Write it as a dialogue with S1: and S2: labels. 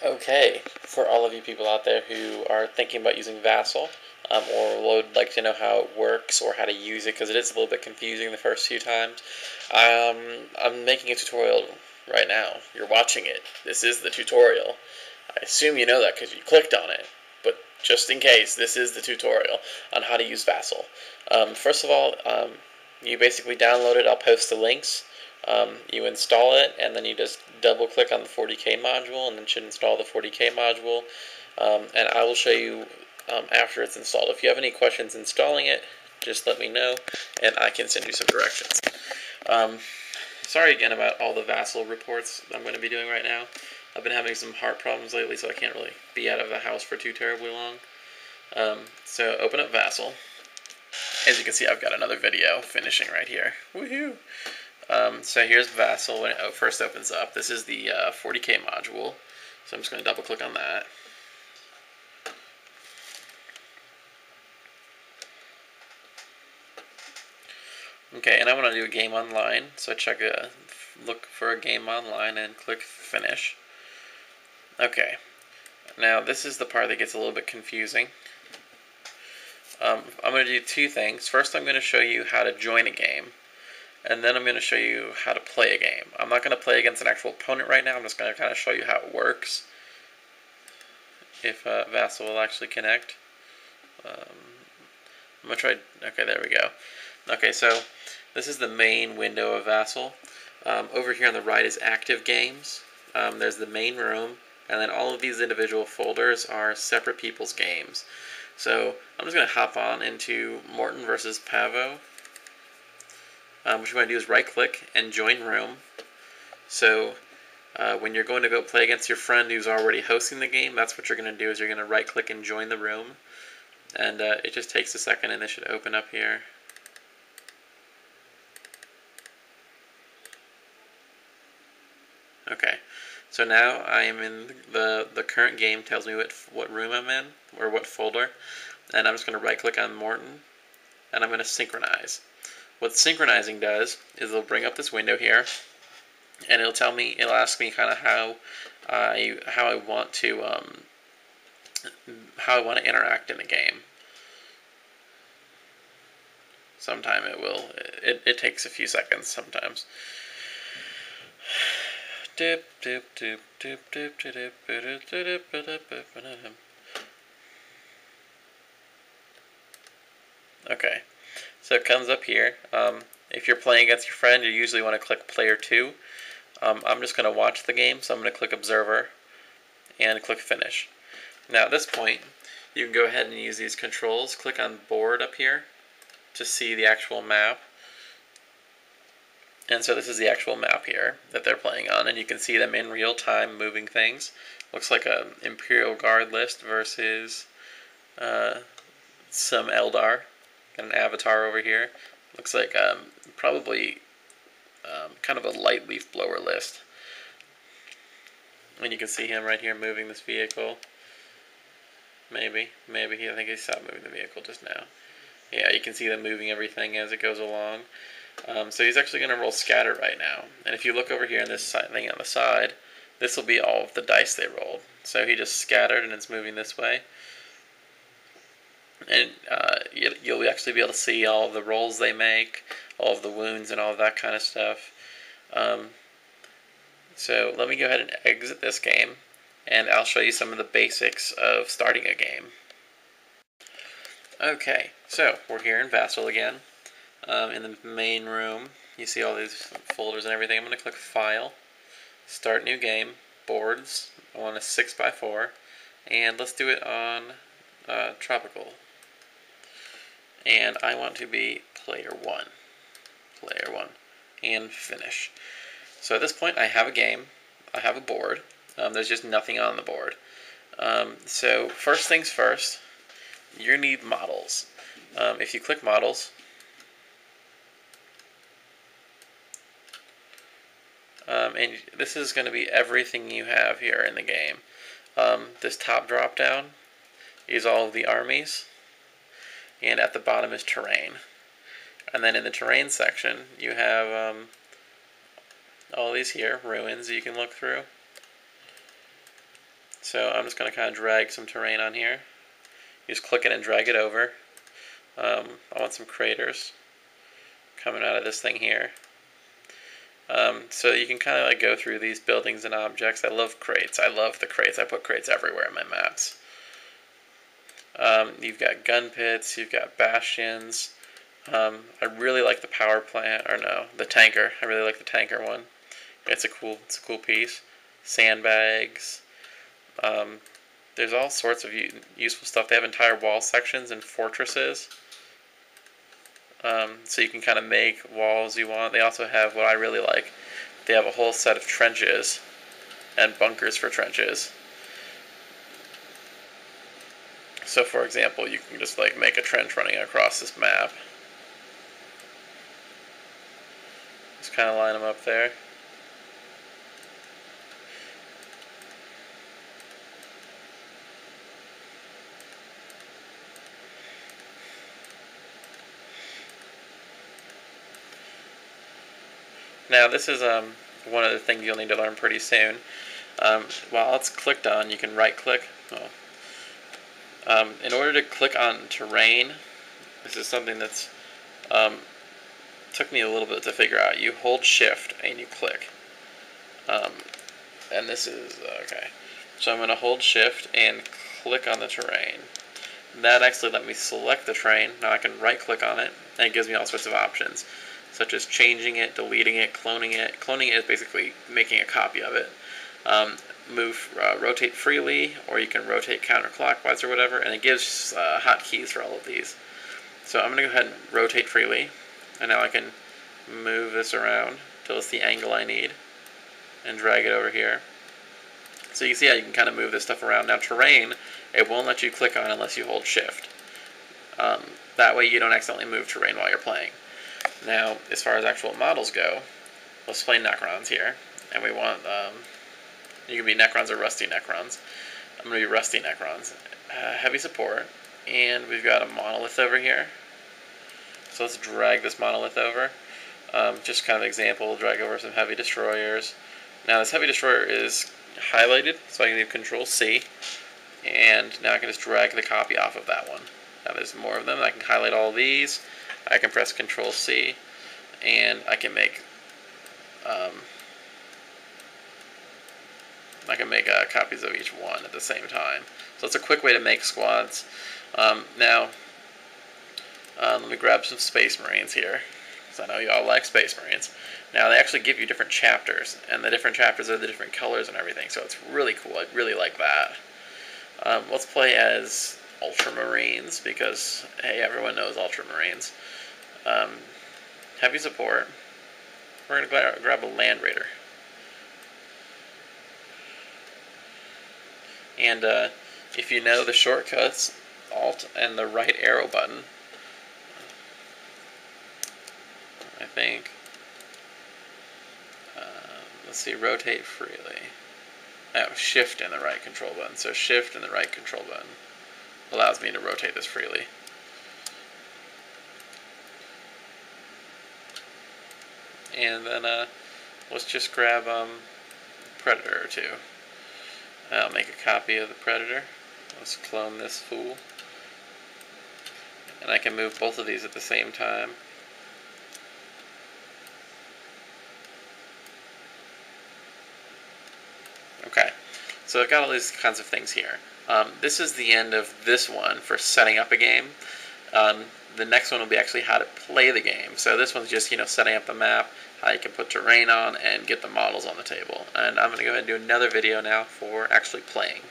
S1: Okay, for all of you people out there who are thinking about using Vassal, or would like to know how it works or how to use it, because it is a little bit confusing the first few times, I'm making a tutorial right now. You're watching it. This is the tutorial. I assume you know that because you clicked on it, but just in case, this is the tutorial on how to use Vassal. First of all, you basically download it. I'll post the links. You install it, and then you just double click on the 40K module, and then it should install the 40K module. And I will show you after it's installed. If you have any questions installing it, just let me know, and I can send you some directions. Sorry again about all the Vassal reports I'm going to be doing right now. I've been having some heart problems lately, so I can't really be out of the house for too terribly long. So open up Vassal. As you can see, I've got another video finishing right here. Woohoo! So here's Vassal when it first opens up. This is the 40K module. So I'm just going to double click on that. Okay, and I want to do a game online. So look for a game online and click finish. Okay, now this is the part that gets a little bit confusing. I'm going to do two things. First, I'm going to show you how to join a game. And then I'm going to show you how to play a game. I'm not going to play against an actual opponent right now. I'm just going to kind of show you how it works. If Vassal will actually connect. I'm going to try... Okay, there we go. Okay, so this is the main window of Vassal. Over here on the right is active games. There's the main room. And then all of these individual folders are separate people's games. So I'm just going to hop on into Morton versus Pavo. What you're going to do is right-click and join room. So when you're going to go play against your friend who's already hosting the game, that's what you're going to do, is you're going to right-click and join the room. And it just takes a second, and this should open up here. Okay, so now I am in the current game. Tells me what room I'm in, or what folder. And I'm just going to right-click on Morton, and I'm going to synchronize. What synchronizing does is it'll bring up this window here, and it'll ask me kind of how I want to interact in the game. Sometime it will. It takes a few seconds sometimes. Okay. So it comes up here. If you're playing against your friend, you usually want to click Player 2. I'm just going to watch the game, so I'm going to click Observer and click Finish. Now at this point, you can go ahead and use these controls. Click on Board up here to see the actual map. And so this is the actual map here that they're playing on, and you can see them in real time moving things. Looks like an Imperial Guard list versus some Eldar. Got an avatar over here. Looks like probably kind of a light leaf blower list. And you can see him right here moving this vehicle. Maybe. I think he stopped moving the vehicle just now. Yeah, you can see them moving everything as it goes along. So he's actually going to roll scatter right now. And if you look over here in this thing on the side, this will be all of the dice they rolled. So he just scattered and it's moving this way. And you'll actually be able to see all of the rolls they make, all of the wounds and all of that kind of stuff. So let me go ahead and exit this game, and I'll show you some of the basics of starting a game. Okay, so we're here in Vassal again. In the main room, you see all these folders and everything. I'm going to click File, Start New Game, Boards. I want a 6x4, and let's do it on Tropical. And I want to be Player 1, and Finish. So at this point, I have a game, I have a board. There's just nothing on the board. So first things first, you need models. If you click Models, and this is going to be everything you have here in the game. This top drop down is all of the armies, and at the bottom is terrain. And then in the terrain section, you have all these here, ruins you can look through. So I'm just going to kind of drag some terrain on here. You just click it and drag it over. I want some craters coming out of this thing here. So you can kind of like go through these buildings and objects. I love crates. I love the crates. I put crates everywhere in my maps. You've got gun pits. You've got bastions. I really like the power plant, or no, the tanker. I really like the tanker one. It's a cool piece. Sandbags. There's all sorts of useful stuff. They have entire wall sections and fortresses. So you can kind of make walls you want. They also have what I really like. They have a whole set of trenches and bunkers for trenches. So for example, you can just like make a trench running across this map. Just kind of line them up there. Now this is one of the things you'll need to learn pretty soon. While it's clicked on, you can right click. In order to click on terrain, this is something that's took me a little bit to figure out. You hold shift and you click. And this is, okay. So I'm going to hold shift and click on the terrain. That actually let me select the terrain. Now I can right click on it and it gives me all sorts of options, such as changing it, deleting it, cloning it. Cloning it is basically making a copy of it. Rotate freely, or you can rotate counterclockwise or whatever, and it gives hotkeys for all of these. So I'm going to go ahead and rotate freely, and now I can move this around till it's the angle I need, and drag it over here. So you can see how you can kind of move this stuff around. Now terrain, it won't let you click on unless you hold shift. That way you don't accidentally move terrain while you're playing. Now, as far as actual models go, let's play Necrons here, and we want, you can be Necrons or Rusty Necrons. I'm going to be Rusty Necrons. Heavy support, and we've got a monolith over here. So let's drag this monolith over. Just kind of example, drag over some heavy destroyers. Now this heavy destroyer is highlighted, so I can do Control C, and now I can just drag the copy off of that one. Now there's more of them. I can highlight all these. I can press Control C, and I can make copies of each one at the same time. So it's a quick way to make squads. Now, let me grab some Space Marines here, because I know you all like Space Marines. Now, they actually give you different chapters, and the different chapters are the different colors and everything, so it's really cool. I really like that. Let's play as Ultramarines, because, hey, everyone knows Ultramarines. Heavy support. We're going to grab a Land Raider. And if you know the shortcuts, Alt and the right arrow button, I think, let's see, rotate freely. Oh, Shift and the right control button. So Shift and the right control button allows me to rotate this freely. And then let's just grab Predator or two. I'll make a copy of the Predator. Let's clone this fool. And I can move both of these at the same time. Okay, so I've got all these kinds of things here. This is the end of this one for setting up a game. The next one will be actually how to play the game. So this one's just, setting up the map, how you can put terrain on, and get the models on the table. And I'm going to go ahead and do another video now for actually playing.